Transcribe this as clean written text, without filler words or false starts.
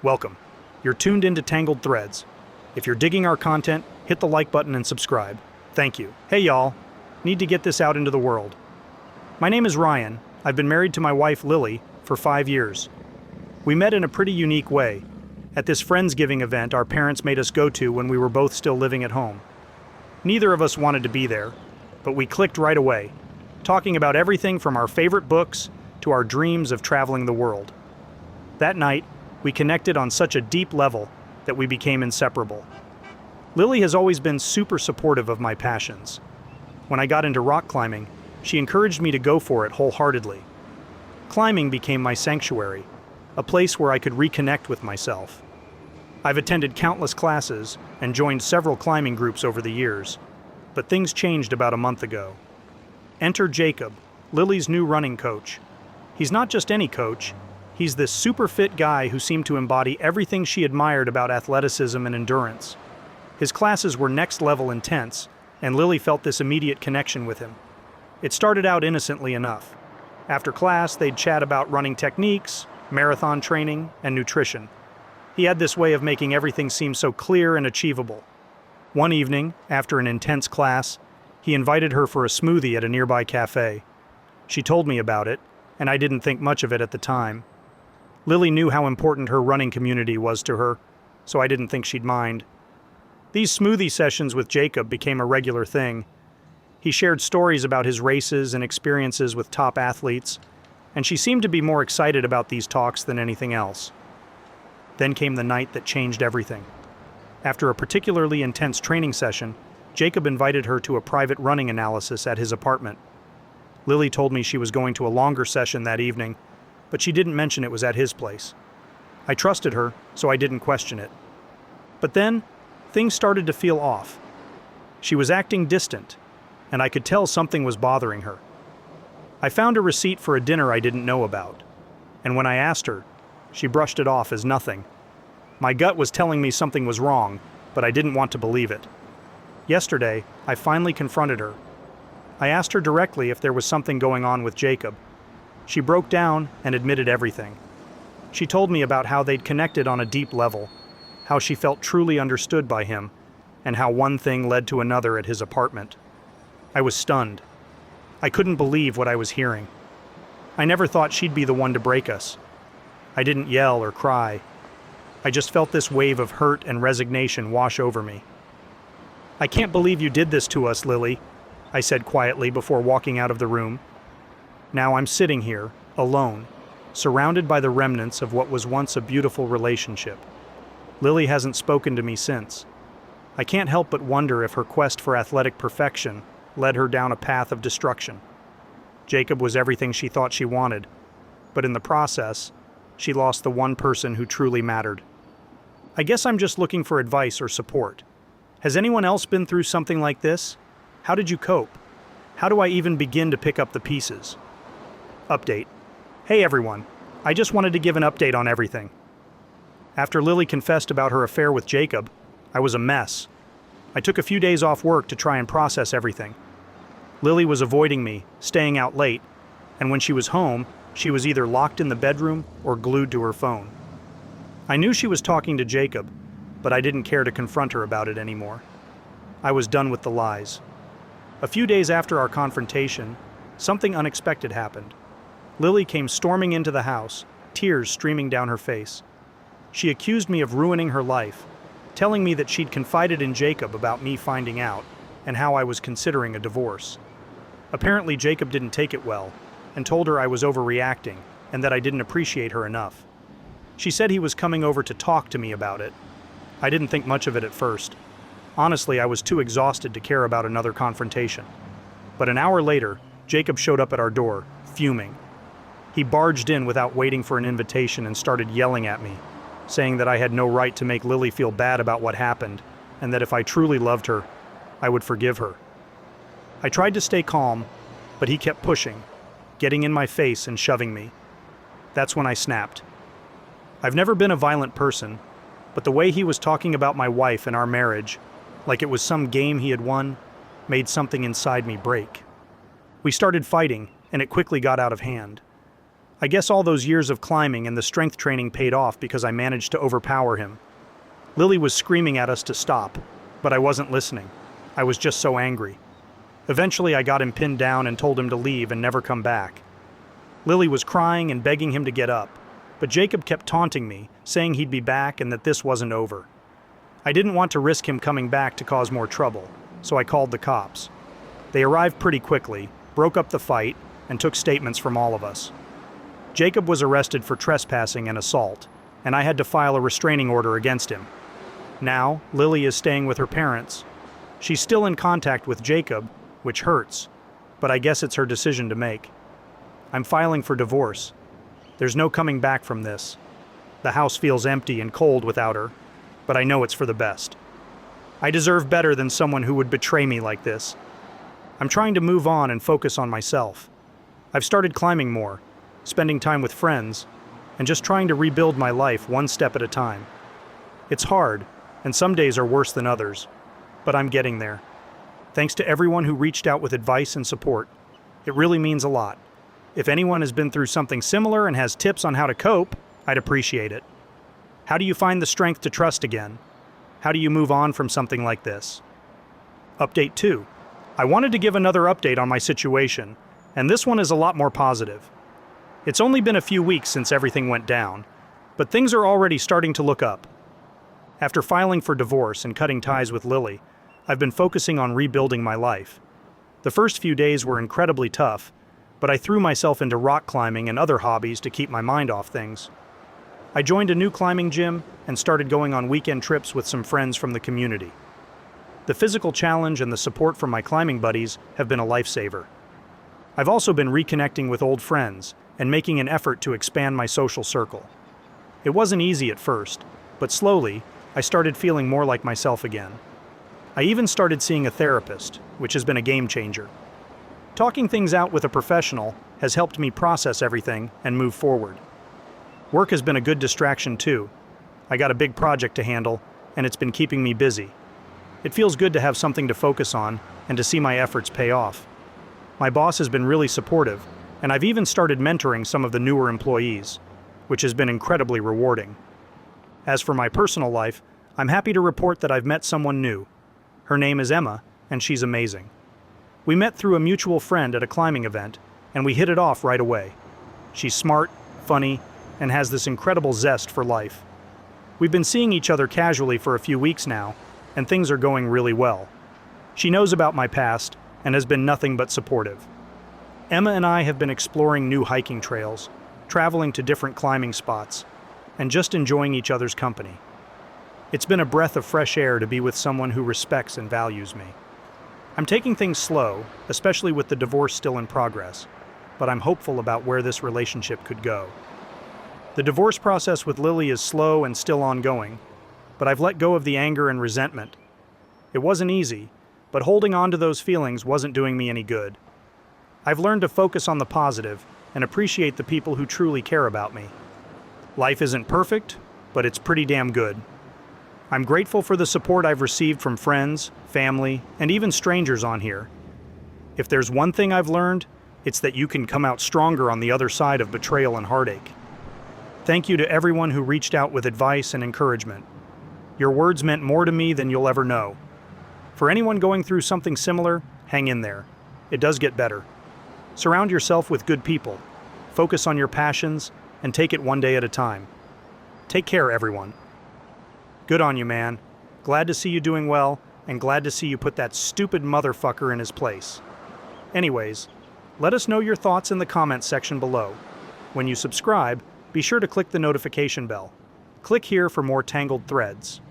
welcome. You're tuned into Tangled Threads. If you're digging our content, hit the like button and subscribe. Thank you. Hey y'all, need to get this out into the world. My name is Ryan. I've been married to my wife Lily for 5 years. We met in a pretty unique way, at this Friendsgiving event our parents made us go to when we were both still living at home. Neither of us wanted to be there, but we clicked right away, talking about everything from our favorite books to our dreams of traveling the world. That night, we connected on such a deep level that we became inseparable. Lily has always been super supportive of my passions. When I got into rock climbing, she encouraged me to go for it wholeheartedly. Climbing became my sanctuary, a place where I could reconnect with myself. I've attended countless classes and joined several climbing groups over the years, but things changed about a month ago. Enter Jacob, Lily's new running coach. He's not just any coach, he's this super fit guy who seemed to embody everything she admired about athleticism and endurance. His classes were next level intense, and Lily felt this immediate connection with him. It started out innocently enough. After class, they'd chat about running techniques, marathon training, and nutrition. He had this way of making everything seem so clear and achievable. One evening, after an intense class, he invited her for a smoothie at a nearby cafe. She told me about it, and I didn't think much of it at the time. Lily knew how important her running community was to her, so I didn't think she'd mind. These smoothie sessions with Jacob became a regular thing. He shared stories about his races and experiences with top athletes, and she seemed to be more excited about these talks than anything else. Then came the night that changed everything. After a particularly intense training session, Jacob invited her to a private running analysis at his apartment. Lily told me she was going to a longer session that evening, but she didn't mention it was at his place. I trusted her, so I didn't question it. But then, things started to feel off. She was acting distant, and I could tell something was bothering her. I found a receipt for a dinner I didn't know about, and when I asked her, she brushed it off as nothing. My gut was telling me something was wrong, but I didn't want to believe it. Yesterday, I finally confronted her. I asked her directly if there was something going on with Jacob. She broke down and admitted everything. She told me about how they'd connected on a deep level, how she felt truly understood by him, and how one thing led to another at his apartment. I was stunned. I couldn't believe what I was hearing. I never thought she'd be the one to break us. I didn't yell or cry. I just felt this wave of hurt and resignation wash over me. "I can't believe you did this to us, Lily," I said quietly before walking out of the room. Now I'm sitting here, alone, surrounded by the remnants of what was once a beautiful relationship. Lily hasn't spoken to me since. I can't help but wonder if her quest for athletic perfection led her down a path of destruction. Jacob was everything she thought she wanted, but in the process, she lost the one person who truly mattered. I guess I'm just looking for advice or support. Has anyone else been through something like this? How did you cope? How do I even begin to pick up the pieces? Update. Hey everyone, I just wanted to give an update on everything. After Lily confessed about her affair with Jacob, I was a mess. I took a few days off work to try and process everything. Lily was avoiding me, staying out late, and when she was home, she was either locked in the bedroom or glued to her phone. I knew she was talking to Jacob, but I didn't care to confront her about it anymore. I was done with the lies. A few days after our confrontation, something unexpected happened. Lily came storming into the house, tears streaming down her face. She accused me of ruining her life, telling me that she'd confided in Jacob about me finding out and how I was considering a divorce. Apparently Jacob didn't take it well and told her I was overreacting and that I didn't appreciate her enough. She said he was coming over to talk to me about it. I didn't think much of it at first. Honestly, I was too exhausted to care about another confrontation. But an hour later, Jacob showed up at our door, fuming. He barged in without waiting for an invitation and started yelling at me, saying that I had no right to make Lily feel bad about what happened, and that if I truly loved her, I would forgive her. I tried to stay calm, but he kept pushing, getting in my face and shoving me. That's when I snapped. I've never been a violent person, but the way he was talking about my wife and our marriage, like it was some game he had won, made something inside me break. We started fighting, and it quickly got out of hand. I guess all those years of climbing and the strength training paid off because I managed to overpower him. Lily was screaming at us to stop, but I wasn't listening. I was just so angry. Eventually, I got him pinned down and told him to leave and never come back. Lily was crying and begging him to get up, but Jacob kept taunting me, saying he'd be back and that this wasn't over. I didn't want to risk him coming back to cause more trouble, so I called the cops. They arrived pretty quickly, broke up the fight, and took statements from all of us. Jacob was arrested for trespassing and assault, and I had to file a restraining order against him. Now, Lily is staying with her parents. She's still in contact with Jacob, which hurts, but I guess it's her decision to make. I'm filing for divorce. There's no coming back from this. The house feels empty and cold without her, but I know it's for the best. I deserve better than someone who would betray me like this. I'm trying to move on and focus on myself. I've started climbing more, spending time with friends, and just trying to rebuild my life one step at a time. It's hard, and some days are worse than others, but I'm getting there. Thanks to everyone who reached out with advice and support. It really means a lot. If anyone has been through something similar and has tips on how to cope, I'd appreciate it. How do you find the strength to trust again? How do you move on from something like this? Update 2. I wanted to give another update on my situation, and this one is a lot more positive. It's only been a few weeks since everything went down, but things are already starting to look up. After filing for divorce and cutting ties with Lily, I've been focusing on rebuilding my life. The first few days were incredibly tough, but I threw myself into rock climbing and other hobbies to keep my mind off things. I joined a new climbing gym and started going on weekend trips with some friends from the community. The physical challenge and the support from my climbing buddies have been a lifesaver. I've also been reconnecting with old friends and making an effort to expand my social circle. It wasn't easy at first, but slowly, I started feeling more like myself again. I even started seeing a therapist, which has been a game changer. Talking things out with a professional has helped me process everything and move forward. Work has been a good distraction too. I got a big project to handle, and it's been keeping me busy. It feels good to have something to focus on and to see my efforts pay off. My boss has been really supportive, and I've even started mentoring some of the newer employees, which has been incredibly rewarding. As for my personal life, I'm happy to report that I've met someone new. Her name is Emma, and she's amazing. We met through a mutual friend at a climbing event, and we hit it off right away. She's smart, funny, and has this incredible zest for life. We've been seeing each other casually for a few weeks now, and things are going really well. She knows about my past and has been nothing but supportive. Emma and I have been exploring new hiking trails, traveling to different climbing spots, and just enjoying each other's company. It's been a breath of fresh air to be with someone who respects and values me. I'm taking things slow, especially with the divorce still in progress, but I'm hopeful about where this relationship could go. The divorce process with Lily is slow and still ongoing, but I've let go of the anger and resentment. It wasn't easy, but holding on to those feelings wasn't doing me any good. I've learned to focus on the positive and appreciate the people who truly care about me. Life isn't perfect, but it's pretty damn good. I'm grateful for the support I've received from friends, family, and even strangers on here. If there's one thing I've learned, it's that you can come out stronger on the other side of betrayal and heartache. Thank you to everyone who reached out with advice and encouragement. Your words meant more to me than you'll ever know. For anyone going through something similar, hang in there. It does get better. Surround yourself with good people. Focus on your passions, and take it one day at a time. Take care, everyone. Good on you, man. Glad to see you doing well, and glad to see you put that stupid motherfucker in his place. Anyways, let us know your thoughts in the comments section below. When you subscribe, be sure to click the notification bell. Click here for more Tangled threads.